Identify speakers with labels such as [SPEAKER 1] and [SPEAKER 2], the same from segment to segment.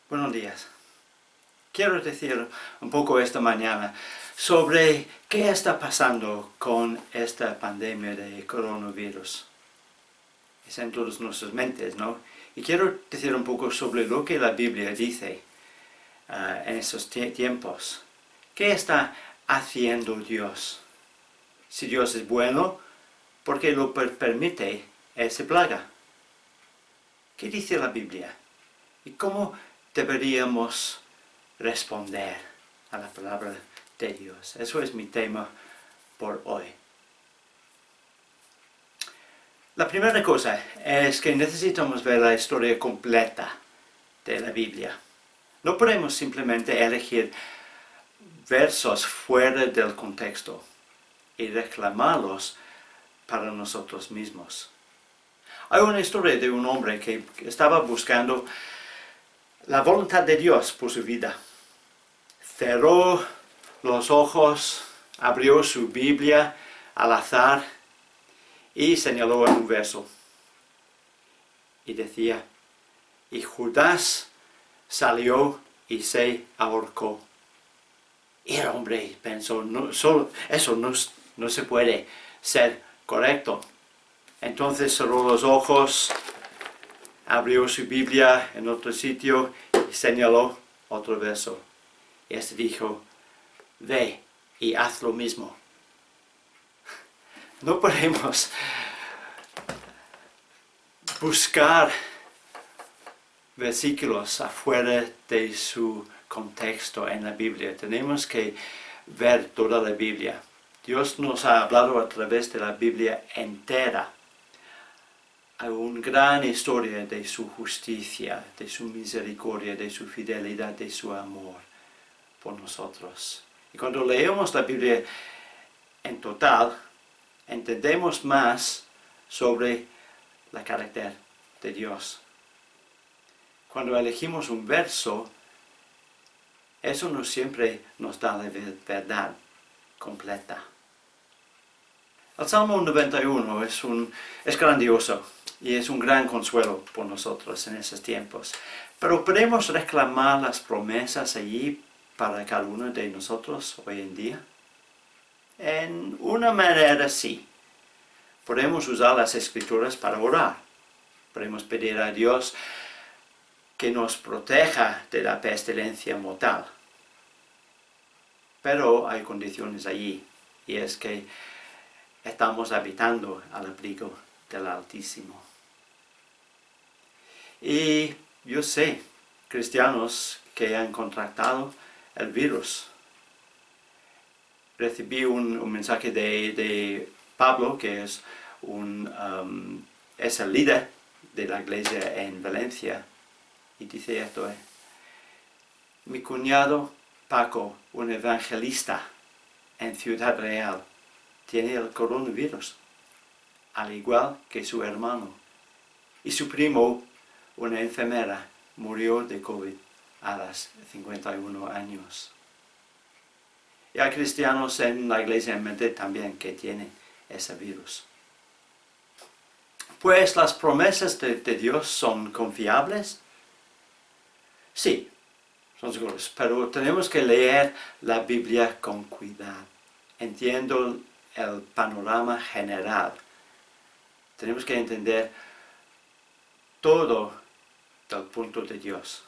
[SPEAKER 1] Buenos días. Quiero decir un poco esta mañana sobre qué está pasando con esta pandemia de coronavirus. Es en todas nuestras mentes, ¿no? Y quiero decir un poco sobre lo que la Biblia dice en estos tiempos. ¿Qué está haciendo Dios? Si Dios es bueno, ¿por qué lo permite esa plaga? ¿Qué dice la Biblia? ¿Y cómo deberíamos responder a la palabra de Dios? Eso es mi tema por hoy. La primera cosa es que necesitamos ver la historia completa de la Biblia. No podemos simplemente elegir versos fuera del contexto y reclamarlos para nosotros mismos. Hay una historia de un hombre que estaba buscando la voluntad de Dios por su vida. Cerró los ojos, abrió su Biblia al azar y señaló en un verso. Y decía, y Judas salió y se ahorcó. Y el hombre pensó, eso no se puede ser correcto. Entonces cerró los ojos, abrió su Biblia en otro sitio y señaló otro verso. Y este dijo, ve y haz lo mismo. No podemos buscar versículos afuera de su contexto en la Biblia. Tenemos que ver toda la Biblia. Dios nos ha hablado a través de la Biblia entera. Hay una gran historia de su justicia, de su misericordia, de su fidelidad, de su amor por nosotros. Y cuando leemos la Biblia en total, entendemos más sobre el carácter de Dios. Cuando elegimos un verso, eso no siempre nos da la verdad completa. El Salmo 91 es grandioso y es un gran consuelo por nosotros en esos tiempos. Pero podemos reclamar las promesas allí para cada uno de nosotros hoy en día. En una manera sí. Podemos usar las escrituras para orar. Podemos pedir a Dios que nos proteja de la pestilencia mortal. Pero hay condiciones allí, y es que estamos habitando al abrigo del Altísimo. Y yo sé cristianos que han contractado el virus. Recibí un mensaje de Pablo, que es el líder de la iglesia en Valencia, y dice esto: mi cuñado Paco, un evangelista en Ciudad Real, tiene el coronavirus, al igual que su hermano. Y su primo, una enfermera, murió de COVID a los 51 años. Y hay cristianos en la iglesia en mente también que tienen ese virus. Pues las promesas de Dios son confiables. Sí, son seguras, pero tenemos que leer la Biblia con cuidado. Entiendo el panorama general. Tenemos que entender todo del punto de Dios.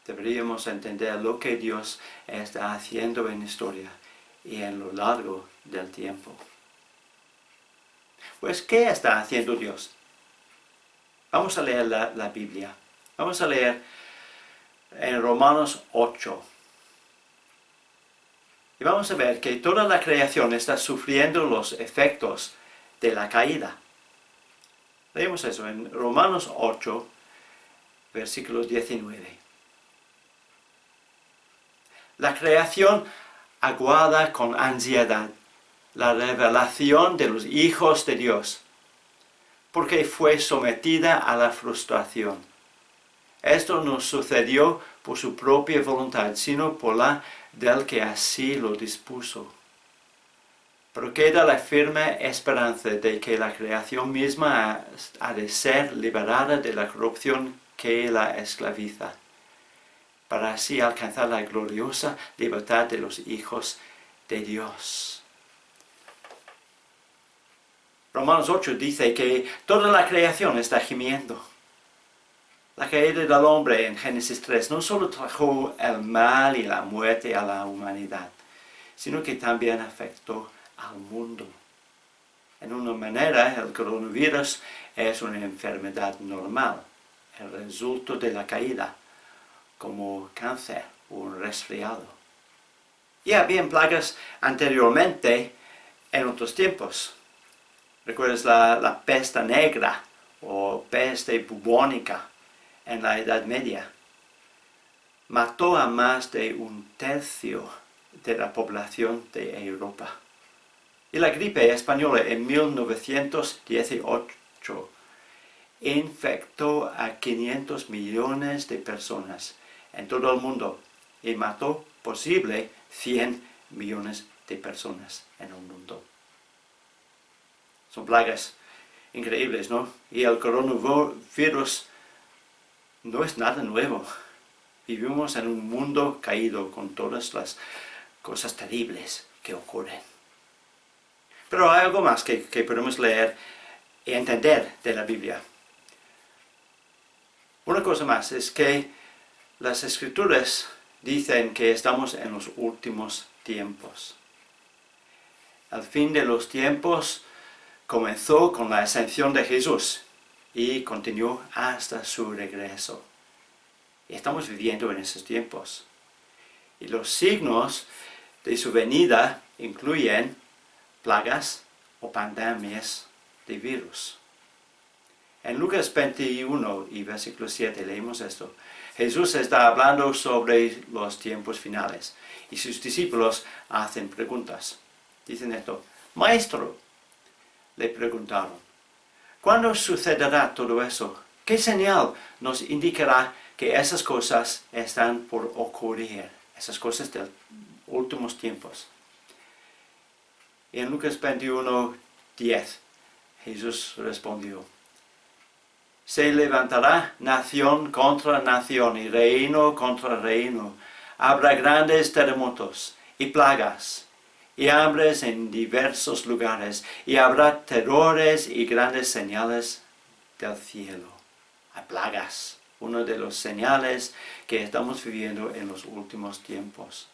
[SPEAKER 1] Deberíamos entender lo que Dios está haciendo en la historia y en lo largo del tiempo. Pues, ¿qué está haciendo Dios? Vamos a leer la Biblia. Vamos a leer en Romanos 8. Y vamos a ver que toda la creación está sufriendo los efectos de la caída. Leemos eso en Romanos 8, versículo 19. La creación aguarda con ansiedad la revelación de los hijos de Dios, porque fue sometida a la frustración. Esto no sucedió por su propia voluntad, sino por la del que así lo dispuso. Pero queda la firme esperanza de que la creación misma ha de ser liberada de la corrupción que la esclaviza, para así alcanzar la gloriosa libertad de los hijos de Dios. Romanos 8 dice que toda la creación está gimiendo. La caída del hombre en Génesis 3 no solo trajo el mal y la muerte a la humanidad, sino que también afectó al mundo. En una manera, el coronavirus es una enfermedad normal, el resultado de la caída, como cáncer o un resfriado. Y había plagas anteriormente en otros tiempos. ¿Recuerdas la peste negra o peste bubónica en la Edad Media? Mató a más de 1/3 de la población de Europa. Y la gripe española en 1918 infectó a 500 millones de personas en todo el mundo y mató posible 100 millones de personas en el mundo. Son plagas increíbles, ¿no? Y el coronavirus no es nada nuevo. Vivimos en un mundo caído con todas las cosas terribles que ocurren. Pero hay algo más que podemos leer y entender de la Biblia. Una cosa más es que las Escrituras dicen que estamos en los últimos tiempos. El fin de los tiempos comenzó con la ascensión de Jesús y continuó hasta su regreso. Y estamos viviendo en esos tiempos. Y los signos de su venida incluyen plagas o pandemias de virus. En Lucas 21 y versículo 7 leemos esto. Jesús está hablando sobre los tiempos finales y sus discípulos hacen preguntas. Dicen esto: Maestro, le preguntaron, ¿cuándo sucederá todo eso? ¿Qué señal nos indicará que esas cosas están por ocurrir? Esas cosas de los últimos tiempos. Y en Lucas 21, 10, Jesús respondió: Se levantará nación contra nación y reino contra reino. Habrá grandes terremotos y plagas y hambres en diversos lugares, y habrá terrores y grandes señales del cielo. Hay plagas, uno de los señales que estamos viviendo en los últimos tiempos.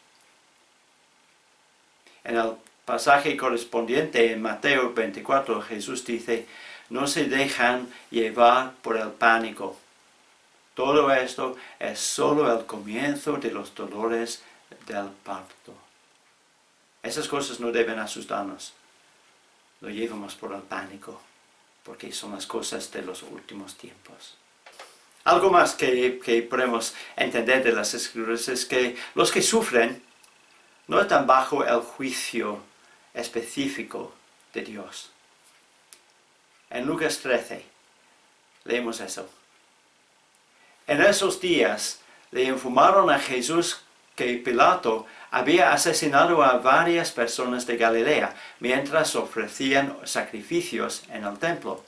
[SPEAKER 1] En el pasaje correspondiente en Mateo 24, Jesús dice: no se dejan llevar por el pánico. Todo esto es solo el comienzo de los dolores del parto. Esas cosas no deben asustarnos. Lo llevamos por el pánico, porque son las cosas de los últimos tiempos. Algo más que podemos entender de las Escrituras es que los que sufren no están bajo el juicio específico de Dios. En Lucas 13 leemos eso. En esos días le informaron a Jesús que Pilato había asesinado a varias personas de Galilea mientras ofrecían sacrificios en el templo.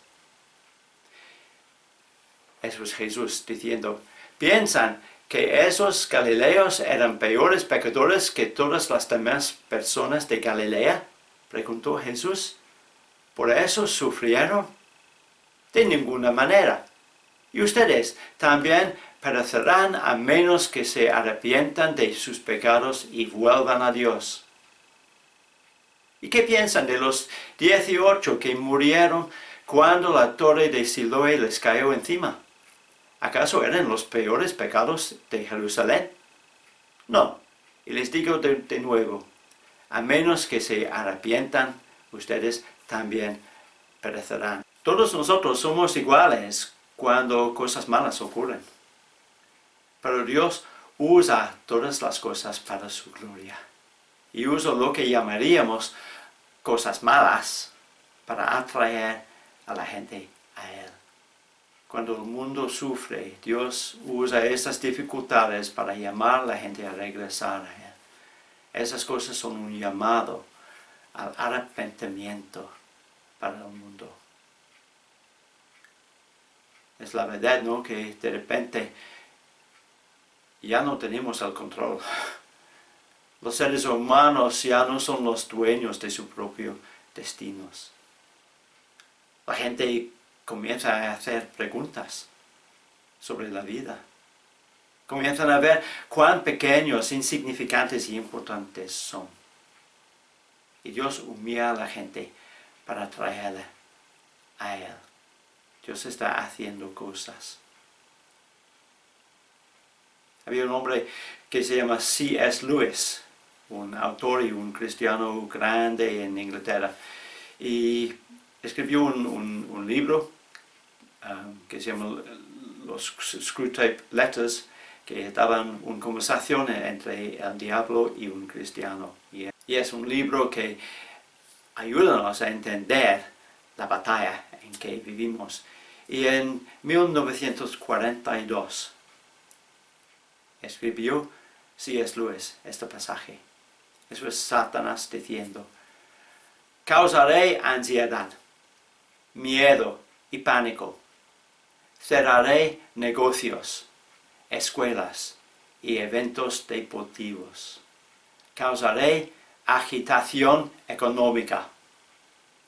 [SPEAKER 1] Eso es Jesús diciendo: ¿piensan que esos galileos eran peores pecadores que todas las demás personas de Galilea? Preguntó Jesús. ¿Por eso sufrieron? De ninguna manera. Y ustedes también perecerán a menos que se arrepientan de sus pecados y vuelvan a Dios. ¿Y qué piensan de los 18 que murieron cuando la torre de Siloé les cayó encima? ¿Acaso eran los peores pecados de Jerusalén? No. Y les digo de nuevo, a menos que se arrepientan, ustedes también perecerán. Todos nosotros somos iguales cuando cosas malas ocurren. Pero Dios usa todas las cosas para su gloria. Y usa lo que llamaríamos cosas malas para atraer a la gente a Él. Cuando el mundo sufre, Dios usa esas dificultades para llamar a la gente a regresar a Él. Esas cosas son un llamado al arrepentimiento para el mundo. Es la verdad, ¿no? Que de repente ya no tenemos el control. Los seres humanos ya no son los dueños de sus propios destinos. La gente comienza a hacer preguntas sobre la vida. Comienzan a ver cuán pequeños, insignificantes y importantes son. Y Dios humilla a la gente para traerla a Él. Dios está haciendo cosas. Había un hombre que se llama C.S. Lewis, un autor y un cristiano grande en Inglaterra. Y escribió un libro que se llama los Screwtape Letters, que daban una conversación entre el diablo y un cristiano. Y es un libro que ayuda a entender la batalla en que vivimos. Y en 1942 escribió C.S. Lewis este pasaje. Eso es Satanás diciendo: causaré ansiedad, miedo y pánico. Cerraré negocios, escuelas y eventos deportivos. Causaré agitación económica.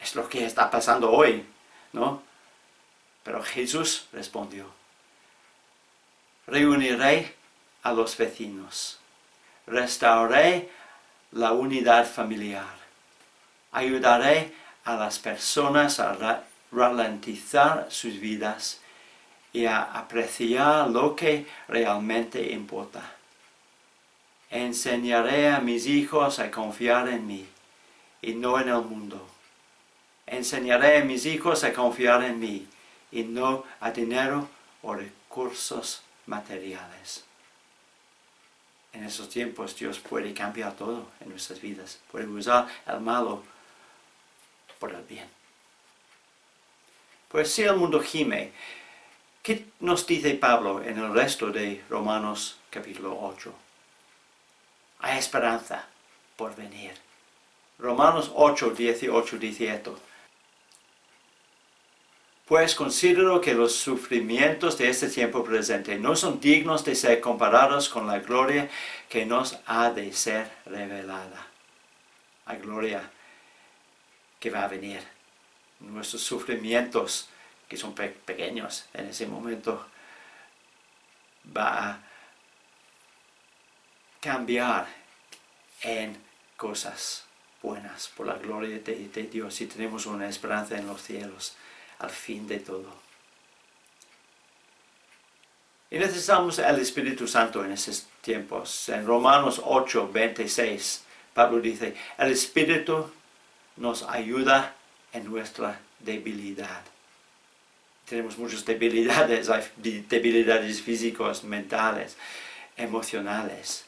[SPEAKER 1] Es lo que está pasando hoy, ¿no? Pero Jesús respondió: reuniré a los vecinos, restauraré la unidad familiar, ayudaré a las personas a ralentizar sus vidas y a apreciar lo que realmente importa. Enseñaré a mis hijos a confiar en mí y no en el mundo. Enseñaré a mis hijos a confiar en mí y no a dinero o recursos materiales. En esos tiempos Dios puede cambiar todo en nuestras vidas. Puede usar el malo por el bien. Pues si el mundo gime, ¿qué nos dice Pablo en el resto de Romanos capítulo 8? Hay esperanza por venir. Romanos 8, 18 dice esto: pues considero que los sufrimientos de este tiempo presente no son dignos de ser comparados con la gloria que nos ha de ser revelada. La gloria que va a venir. Nuestros sufrimientos, que son pequeños en ese momento, va a cambiar en cosas buenas por la gloria de Dios, y tenemos una esperanza en los cielos al fin de todo. Y necesitamos el Espíritu Santo en esos tiempos. En Romanos 8, 26, Pablo dice: el Espíritu nos ayuda en nuestra debilidad. Tenemos muchas debilidades, hay debilidades físicas, mentales, emocionales.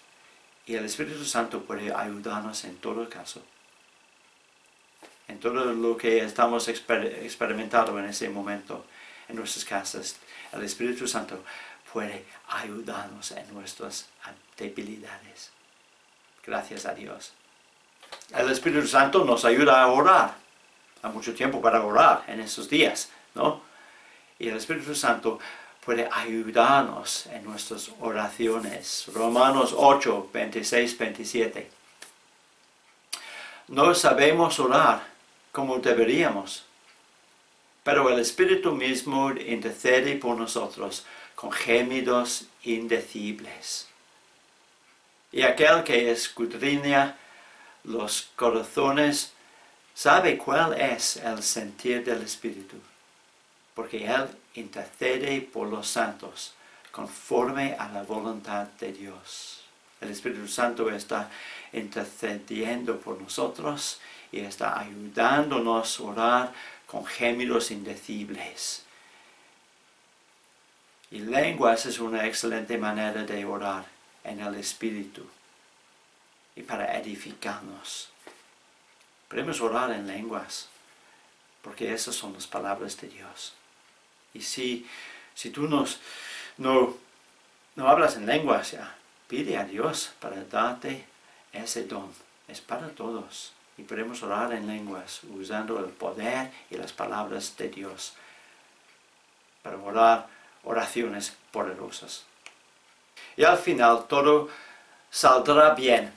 [SPEAKER 1] Y el Espíritu Santo puede ayudarnos en todo caso. En todo lo que estamos experimentando en ese momento en nuestras casas, el Espíritu Santo puede ayudarnos en nuestras debilidades. Gracias a Dios. El Espíritu Santo nos ayuda a orar. Hay mucho tiempo para orar en esos días, ¿no? Y el Espíritu Santo puede ayudarnos en nuestras oraciones. Romanos 8, 26, 27. No sabemos orar como deberíamos, pero el Espíritu mismo intercede por nosotros con gemidos indecibles. Y aquel que escudriña los corazones sabe cuál es el sentir del Espíritu, porque Él intercede por los santos conforme a la voluntad de Dios. El Espíritu Santo está intercediendo por nosotros y está ayudándonos a orar con gemidos indecibles. Y lenguas es una excelente manera de orar en el Espíritu y para edificarnos. Podemos orar en lenguas, porque esas son las palabras de Dios. Y si tú no hablas en lenguas, ya, pide a Dios para darte ese don. Es para todos. Y podemos orar en lenguas usando el poder y las palabras de Dios para orar oraciones poderosas. y al final todo saldrá bien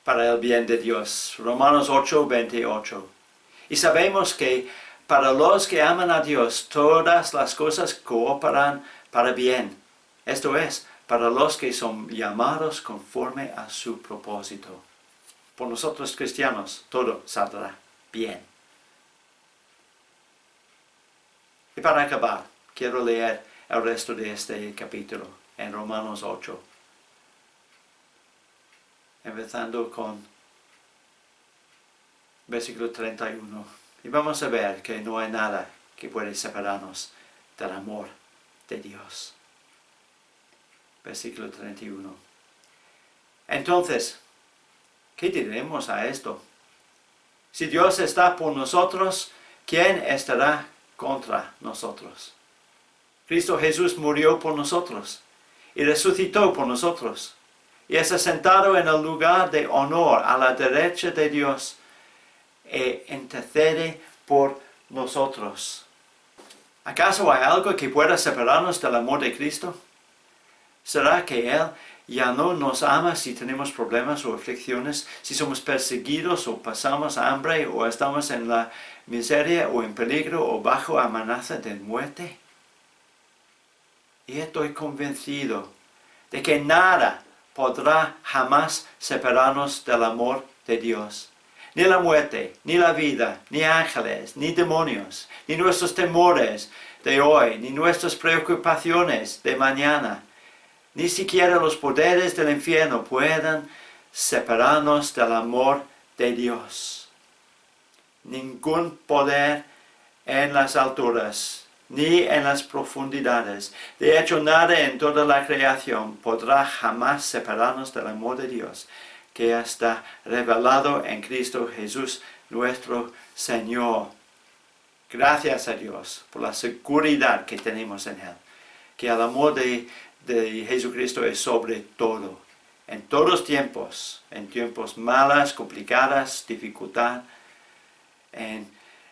[SPEAKER 1] para el bien de Dios. Romanos 8:28. Y sabemos que para los que aman a Dios, todas las cosas cooperan para bien. Esto es, para los que son llamados conforme a su propósito. Por nosotros cristianos, todo saldrá bien. Y para acabar, quiero leer el resto de este capítulo en Romanos 8. Empezando con versículo 31. Y vamos a ver que no hay nada que puede separarnos del amor de Dios. Versículo 31. Entonces, ¿qué diremos a esto? Si Dios está por nosotros, ¿quién estará contra nosotros? Cristo Jesús murió por nosotros y resucitó por nosotros y está sentado en el lugar de honor a la derecha de Dios e intercede por nosotros. ¿Acaso hay algo que pueda separarnos del amor de Cristo? ¿Será que Él ya no nos ama si tenemos problemas o aflicciones, si somos perseguidos o pasamos hambre o estamos en la miseria o en peligro o bajo amenaza de muerte? Y estoy convencido de que nada podrá jamás separarnos del amor de Dios. Ni la muerte, ni la vida, ni ángeles, ni demonios, ni nuestros temores de hoy, ni nuestras preocupaciones de mañana, ni siquiera los poderes del infierno puedan separarnos del amor de Dios. Ningún poder en las alturas, ni en las profundidades. De hecho, nada en toda la creación podrá jamás separarnos del amor de Dios, que está revelado en Cristo Jesús, nuestro Señor. Gracias a Dios por la seguridad que tenemos en Él, que el amor de Jesucristo es sobre todo, en todos los tiempos, en tiempos malas, complicadas, dificultad,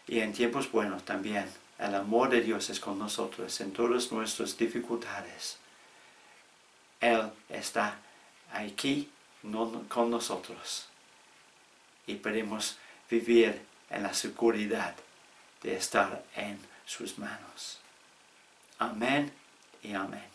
[SPEAKER 1] y en tiempos buenos también. El amor de Dios es con nosotros en todas nuestras dificultades. Él está aquí con nosotros y podemos vivir en la seguridad de estar en sus manos. Amén y amén.